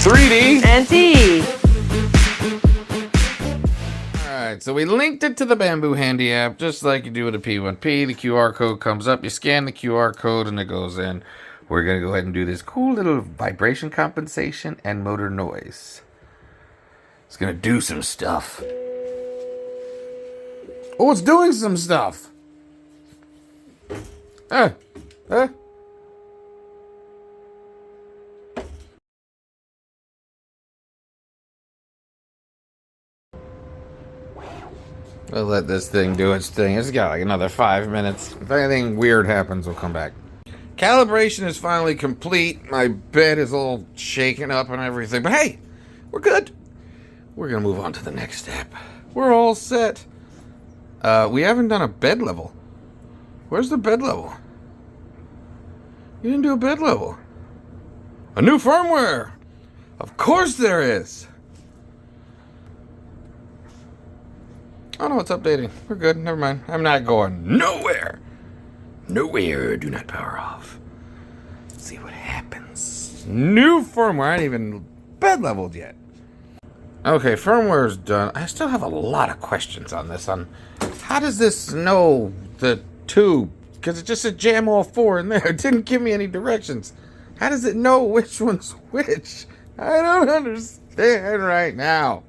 3D and T. Alright, so we linked it to the Bambu Handy app, just like you do with a P1P. The QR code comes up, you scan the QR code, and it goes in. We're going to go ahead and do this cool little vibration compensation and motor noise. It's going to do some stuff. Oh, it's doing some stuff! We'll let this thing do its thing. It's got like another 5 minutes. If anything weird happens, we'll come back. Calibration is finally complete. My bed is all shaken up and everything. But hey, we're good. We're going to move on to the next step. We're all set. We haven't done a bed level. Where's the bed level? You didn't do a bed level. A new firmware. Of course there is. Oh no, it's updating. We're good. Never mind. I'm not going nowhere. Nowhere. Do not power off. Let's see what happens. New firmware. I ain't even bed leveled yet. Okay, firmware's done. I still have a lot of questions on this. On how does this know the tube? Because it just said jam all four in there. It didn't give me any directions. How does it know which one's which? I don't understand right now.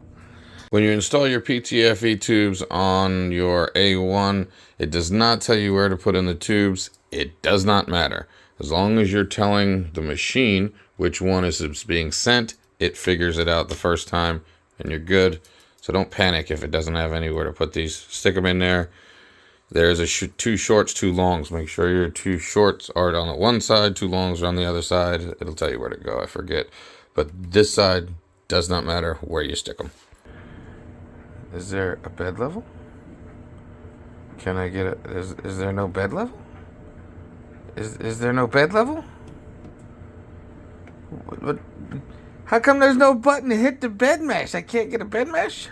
When you install your PTFE tubes on your A1, it does not tell you where to put in the tubes. It does not matter. As long as you're telling the machine which one is being sent, it figures it out the first time and you're good. So don't panic if it doesn't have anywhere to put these. Stick them in there. There's a two shorts, two longs. Make sure your two shorts are on the one side, two longs are on the other side. It'll tell you where to go. I forget. But this side does not matter where you stick them. Is there a bed level? Can I get it? Is there no bed level? Is there no bed level? What? How come there's no button to hit the bed mesh? I can't get a bed mesh?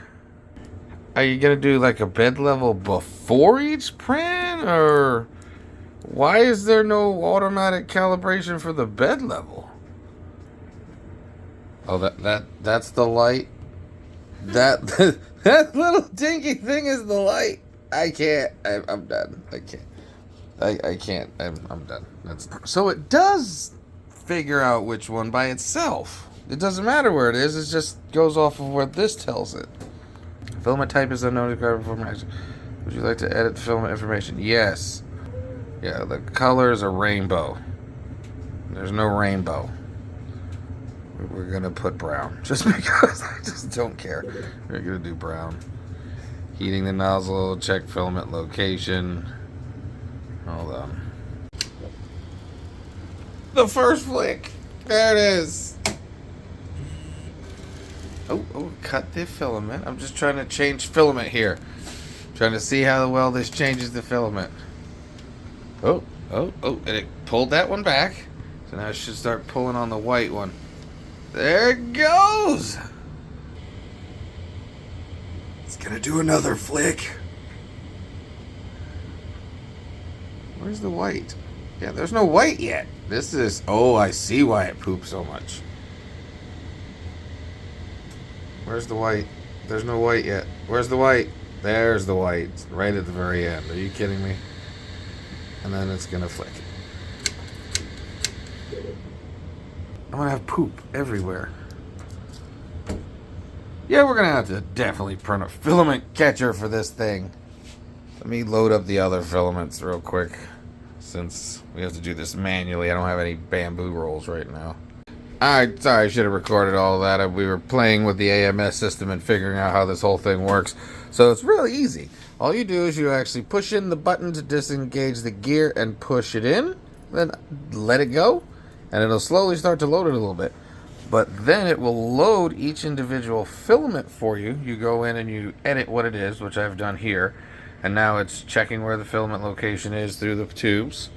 Are you gonna do like a bed level before each print, or why is there no automatic calibration for the bed level? Oh, that's the light. That that little dinky thing is the light. I can't. I'm done. I can't. I can't. I'm done. So it does figure out which one by itself. It doesn't matter where it is. It just goes off of what this tells it. Filament type is unknown to cover information. Would you like to edit the filament information? Yes. Yeah, the color is a rainbow. There's no rainbow. We're going to put brown. Just because I just don't care. We're going to do brown. Heating the nozzle. Check filament location. Hold on. The first flick. There it is. Oh, cut the filament. I'm just trying to change filament here. Trying to see how well this changes the filament. Oh, and it pulled that one back. So now I should start pulling on the white one. There it goes! It's gonna do another flick. Where's the white? Yeah, there's no white yet. This is... Oh, I see why it poops so much. Where's the white? There's no white yet. Where's the white? There's the white. Right at the very end. Are you kidding me? And then it's gonna flick. I'm gonna have poop everywhere. Yeah, we're gonna have to definitely print a filament catcher for this thing. Let me load up the other filaments real quick, since we have to do this manually. I don't have any bamboo rolls right now. Alright, sorry, I should have recorded all of that. We were playing with the AMS system and figuring out how this whole thing works. So it's really easy. All you do is you actually push in the button to disengage the gear and push it in, then let it go, and it'll slowly start to load it a little bit. But then it will load each individual filament for you. You go in and you edit what it is, which I've done here. And now it's checking where the filament location is through the tubes.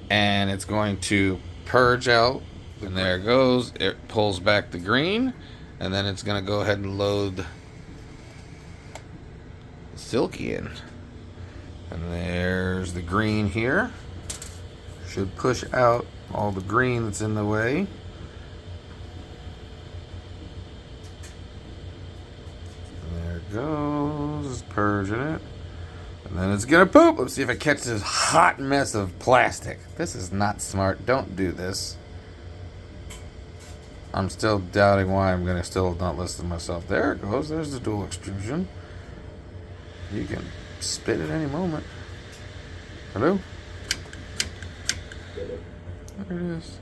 And it's going to purge out. And there it goes. It pulls back the green. And then it's going to go ahead and load the silky in. And there's the green here. Should push out all the green that's in the way. purging it. And then it's gonna poop. Let's see if it catches this hot mess of plastic. This is not smart. Don't do this. I'm still doubting why I'm gonna still not listen to myself. There it goes. There's the dual extrusion. You can spit at any moment. Hello? There it is.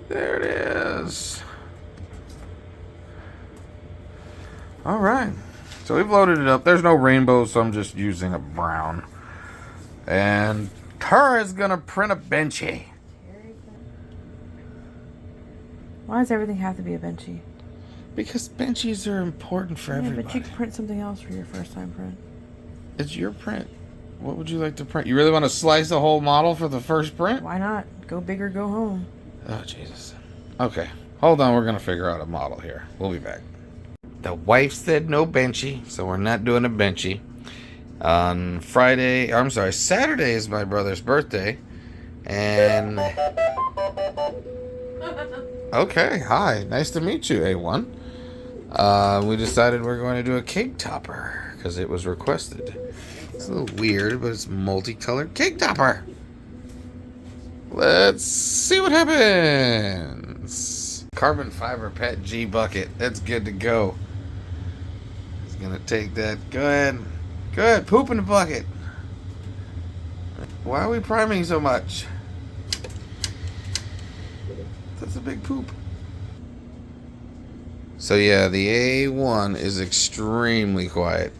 There it is. Alright. So we've loaded it up. There's no rainbow, so I'm just using a brown. And Terri's gonna print a benchy. Why does everything have to be a benchy? Because benchies are important for everybody. But you can print something else for your first time print. It's your print. What would you like to print? You really want to slice the whole model for the first print? Why not? Go big or go home. Oh, Jesus. Okay. Hold on. We're going to figure out a model here. We'll be back. The wife said no benchy, so we're not doing a benchy. On Saturday is my brother's birthday. And... Okay, hi. Nice to meet you, A1. We decided we're going to do a cake topper because it was requested. It's a little weird, but it's multicolored cake topper. Let's see what happens. Carbon fiber PET G bucket. That's good to go. It's going to take that. Go ahead. Go ahead. Poop in the bucket. Why are we priming so much? That's a big poop. So yeah, the A1 is extremely quiet.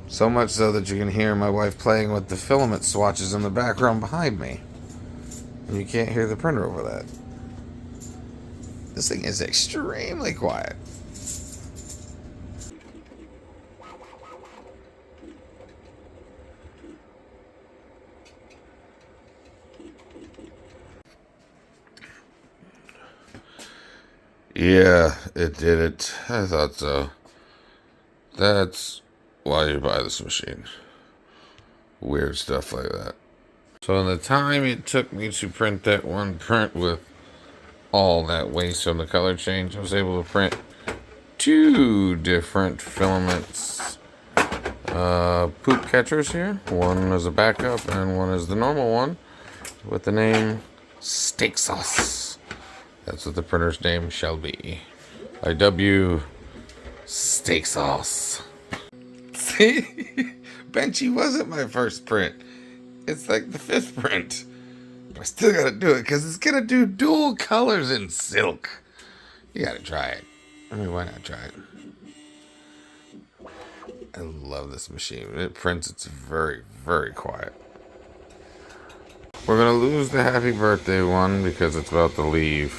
So much so that you can hear my wife playing with the filament swatches in the background behind me. And you can't hear the printer over that. This thing is extremely quiet. Yeah, it did it. I thought so. That's why you buy this machine. Weird stuff like that. So in the time it took me to print that one print with all that waste from the color change, I was able to print 2 different filaments. Poop catchers here. One is a backup and one is the normal one with the name Steak Sauce. That's what the printer's name shall be. IW Steak Sauce. See? Benchy wasn't my first print. It's like the 5th print. But I still gotta do it because it's gonna do dual colors in silk. You gotta try it. I mean, why not try it? I love this machine. When it prints, it's very, very quiet. We're gonna lose the happy birthday one because it's about to leave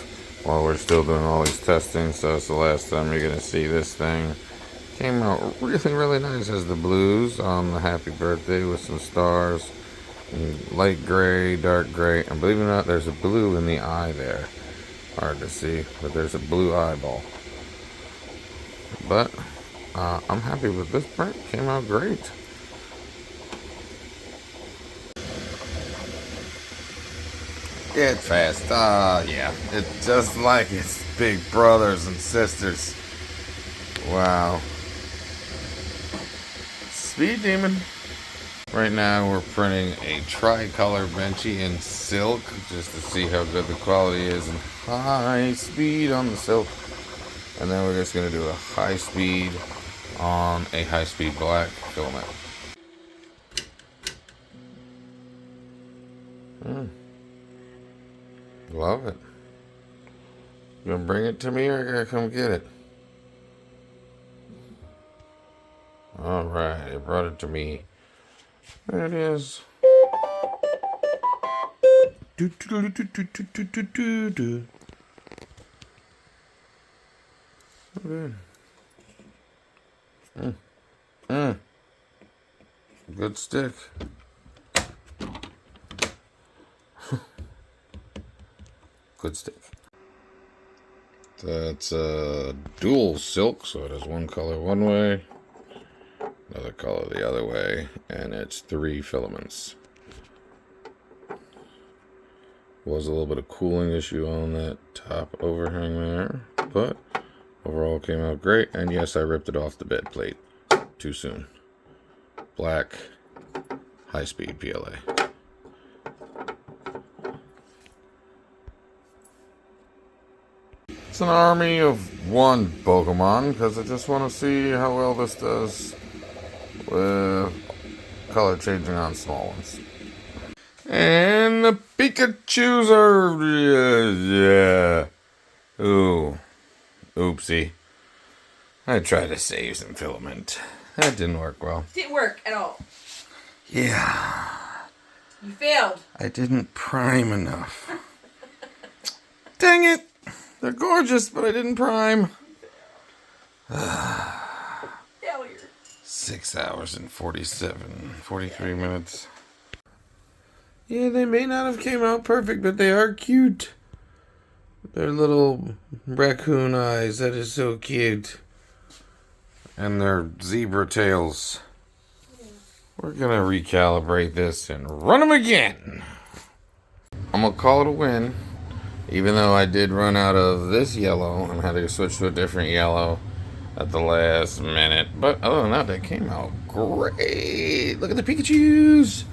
while we're still doing all these testing. So it's the last time you're gonna see this thing. Came out really, really nice as the blues on the happy birthday with some stars. Light gray, dark gray, and believe it or not, there's a blue in the eye there. Hard to see, but there's a blue eyeball. But I'm happy with this print. Came out great. It's fast. Yeah. It's just like its big brothers and sisters. Wow. Speed Demon. Right now we're printing a tricolor benchy in silk just to see how good the quality is and high speed on the silk. And then we're just going to do a high speed on a high speed black filament. Love it. You gonna bring it to me or I gotta come get it? Alright, it brought it to me. There it is. Do, do, do, do, do, do, do, do, do. So good. Good stick. Good stick. That's dual silk, so it has one color one way, another color the other way, and it's 3 filaments. Was a little bit of cooling issue on that top overhang there, but overall came out great. And yes, I ripped it off the bed plate. too soon. Black, high-speed PLA. It's an army of one Pokemon, because I just want to see how well this does with color changing on small ones. And the Pikachus are... yeah. Ooh. Oopsie. I tried to save some filament. That didn't work well. Didn't work at all. Yeah. You failed. I didn't prime enough. Dang it! They're gorgeous, but I didn't prime. Failure. 6 hours and 43 minutes. Yeah, they may not have came out perfect, but they are cute. Their little raccoon eyes, that is so cute. And their zebra tails. We're gonna recalibrate this and run them again. I'm gonna call it a win. Even though I did run out of this yellow and had to switch to a different yellow at the last minute. But other than that, they came out great. Look at the Pikachus.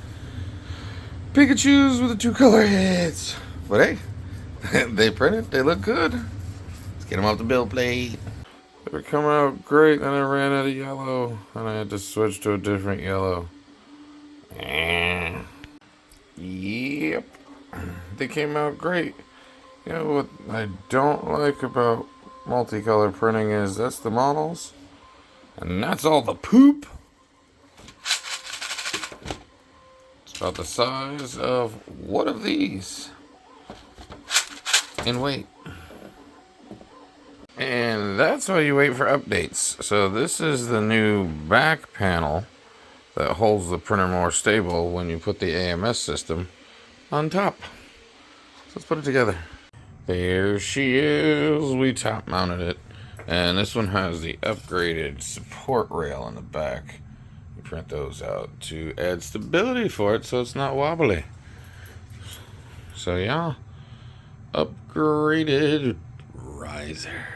Pikachus with the 2 color heads. But hey, they printed. They look good. Let's get them off the build plate. They were coming out great. Then I ran out of yellow. And I had to switch to a different yellow. Yep. They came out great. You know what I don't like about multicolor printing is that's the models. And that's all the poop. It's about the size of one of these. And wait. And that's why you wait for updates. So this is the new back panel that holds the printer more stable when you put the AMS system on top. So let's put it together. There she is. We top mounted it. And this one has the upgraded support rail in the back. You print those out to add stability for it so it's not wobbly. So yeah, upgraded riser.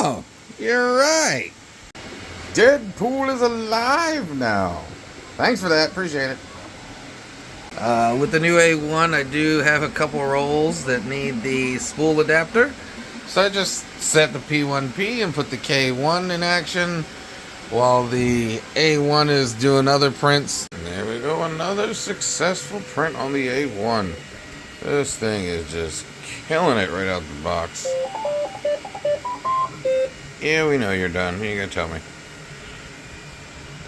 Oh, you're right. Deadpool is alive now. Thanks for that. Appreciate it. With the new A1, I do have a couple rolls that need the spool adapter. So I just set the P1P and put the K1 in action while the A1 is doing other prints. And there we go. Another successful print on the A1. This thing is just killing it right out the box. Yeah, we know you're done. You gotta tell me.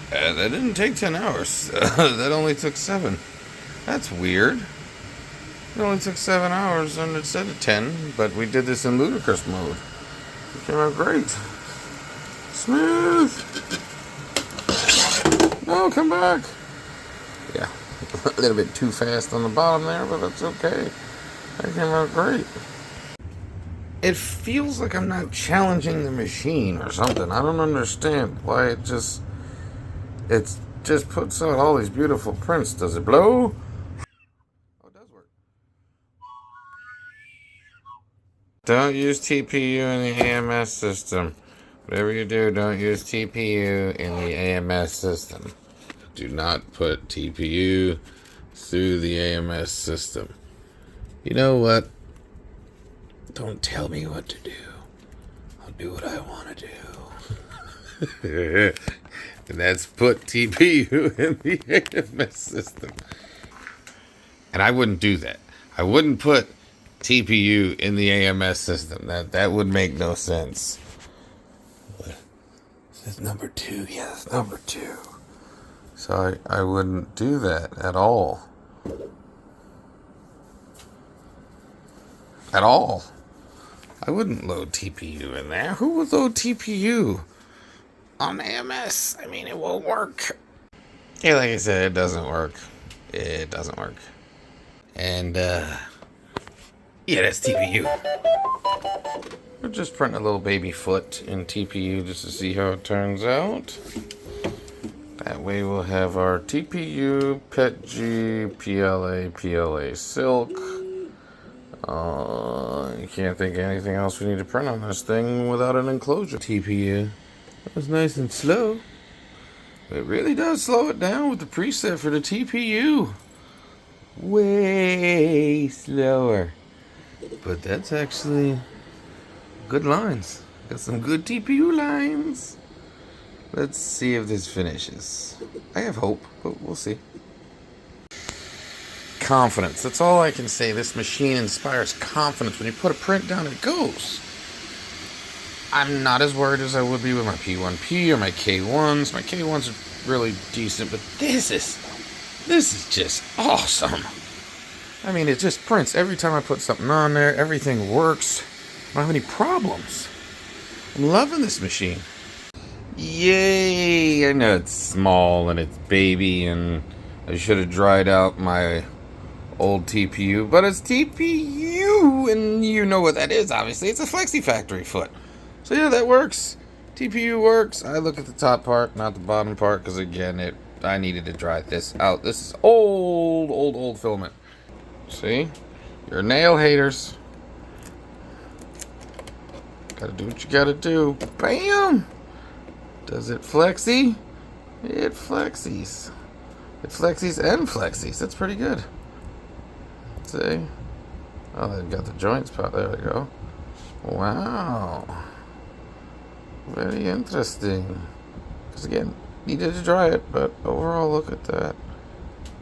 That didn't take 10 hours. That only took 7. That's weird. It only took 7 hours and it said 10, but we did this in ludicrous mode. It came out great. Smooth. No, come back. Yeah, a little bit too fast on the bottom there, but that's okay. That came out great. It feels like I'm not challenging the machine or something. I don't understand why it just puts out all these beautiful prints. Does it blow? Oh, it does work. Don't use TPU in the AMS system. Whatever you do, don't use TPU in the AMS system. Do not put TPU through the AMS system. You know what? Don't tell me what to do. do what I want to do. And that's put TPU in the AMS system. And I wouldn't do that. I wouldn't put TPU in the AMS system. That would make no sense. That's number 2. Yeah, that's number 2. So I wouldn't do that at all. At all. I wouldn't load TPU in there. Who would load TPU on AMS? I mean, it won't work. Yeah, like I said, it doesn't work. It doesn't work. And, yeah, that's TPU. We'll just print a little baby foot in TPU just to see how it turns out. That way we'll have our TPU, PETG, PLA silk. You can't think of anything else we need to print on this thing without an enclosure. TPU. That was nice and slow. It really does slow it down with the preset for the TPU. Way slower. But that's actually good lines. Got some good TPU lines. Let's see if this finishes. I have hope, but we'll see. Confidence. That's all I can say. This machine inspires confidence. When you put a print down, it goes. I'm not as worried as I would be with my P1P or my K1s. My K1s are really decent, but this is just awesome. I mean, it just prints. Every time I put something on there, everything works. I don't have any problems. I'm loving this machine. Yay! I know it's small and it's baby, and I should have dried out my old TPU, but it's TPU, and you know what that is, obviously. It's a Flexi Factory foot. So yeah, that works. TPU works. I look at the top part, not the bottom part, because again, I needed to dry this out. This is old filament. See? You're nail haters. Gotta do what you gotta do. Bam! Does it flexi? It flexies. It flexies and flexies. That's pretty good. See? Oh, they've got the joints part. There we go. Wow. Very interesting. Because again, needed to dry it, but overall, look at that.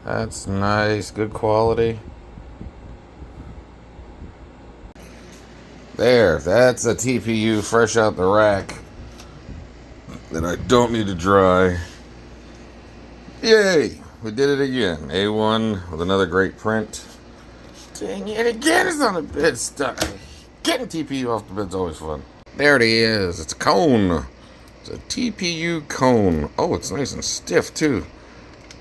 That's nice. Good quality. There. That's a TPU fresh out the rack that I don't need to dry. Yay! We did it again. A1 with another great print. Dang it again, it's on the bed stuck. Getting TPU off the bed's always fun. There it is. It's a cone. It's a TPU cone. Oh, it's nice and stiff too.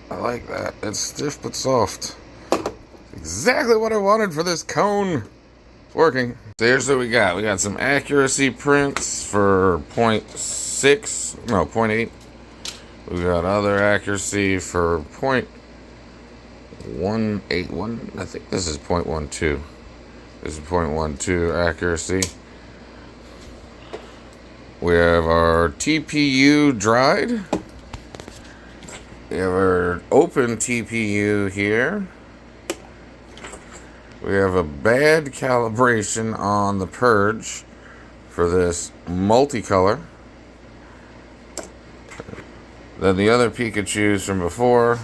I like that. It's stiff but soft. Exactly what I wanted for this cone. It's working. So here's what we got. We got some accuracy prints for 0.8. We got other accuracy for 0.181. I think this is 0.12. This is 0.12 accuracy. We have our TPU dried. We have our open TPU here. We have a bad calibration on the purge for this multicolor. Then the other Pikachus from before.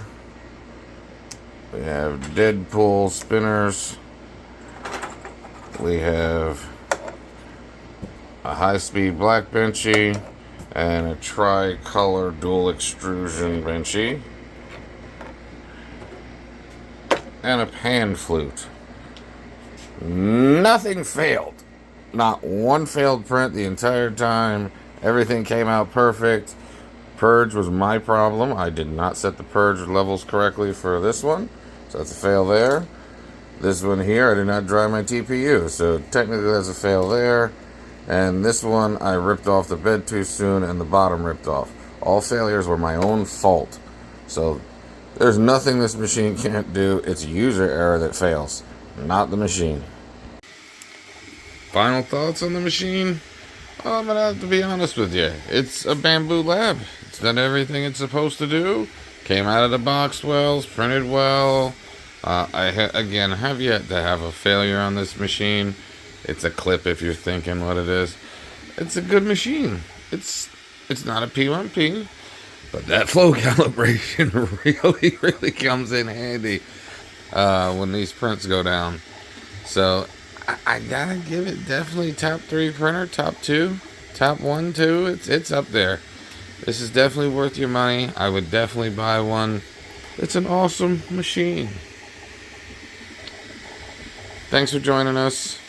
We have Deadpool spinners. We have a high-speed black benchy and a tri-color dual extrusion benchy. And a pan flute. Nothing failed. Not one failed print the entire time. Everything came out perfect. Purge was my problem. I did not set the purge levels correctly for this one, so that's a fail there. This one here, I did not dry my TPU, so technically that's a fail there. And this one, I ripped off the bed too soon and the bottom ripped off. All failures were my own fault. So there's nothing this machine can't do. It's a user error that fails, not the machine. Final thoughts on the machine? Well, I'm going to have to be honest with you. It's a Bambu Lab. It's done everything it's supposed to do. Came out of the box well, printed well. Again, have yet to have a failure on this machine. It's a clip if you're thinking what it is. It's a good machine. It's not a P1P, but that flow calibration really comes in handy when these prints go down. So I gotta give it definitely top 3 printer, top 2, top 1, 2. It's up there. This is definitely worth your money. I would definitely buy one. It's an awesome machine. Thanks for joining us.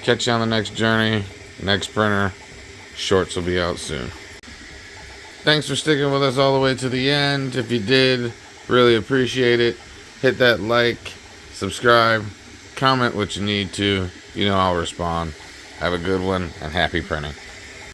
Catch you on the next journey, next printer. Shorts will be out soon. Thanks for sticking with us all the way to the end. If you did, really appreciate it. Hit that like, subscribe, comment what you need to. You know I'll respond. Have a good one and happy printing.